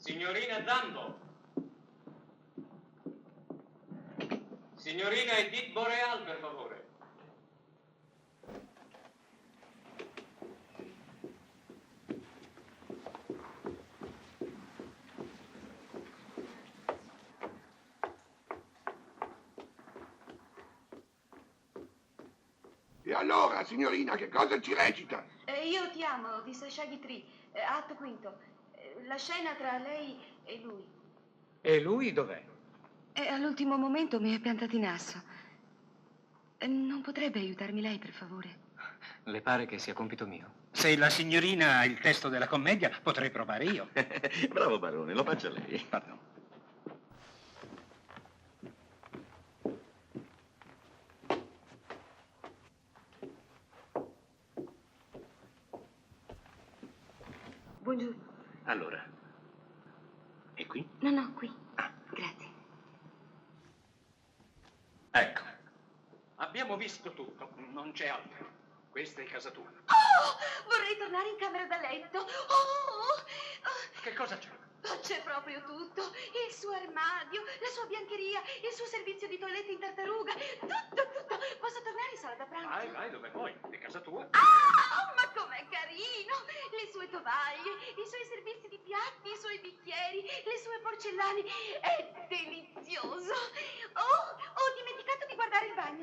Signorina Zambo. Signorina Edith Boreal, per favore. E allora, signorina, che cosa ci recita? Io ti amo, di Sasha Guitry, atto quinto. La scena tra lei e lui. E lui dov'è? All'ultimo momento mi ha piantato in asso. Non potrebbe aiutarmi lei, per favore? Le pare che sia compito mio? Se la signorina ha il testo della commedia, potrei provare io. Bravo barone, lo faccia lei. Pardon. Buongiorno. Allora, è qui? No, qui. Grazie. Ecco. Abbiamo visto tutto, non c'è altro. Questa è casa tua. Oh, vorrei tornare in camera da letto. Oh! Che cosa c'è? C'è proprio tutto. Il suo armadio, la sua biancheria, il suo servizio di toilette in tartaruga. Tutto. Posso tornare in sala da pranzo? Vai, dove vuoi. È casa tua. Ma com'è carino! Le sue tovaglie, i suoi servizi di piatti, i suoi bicchieri, le sue porcellane. È delizioso.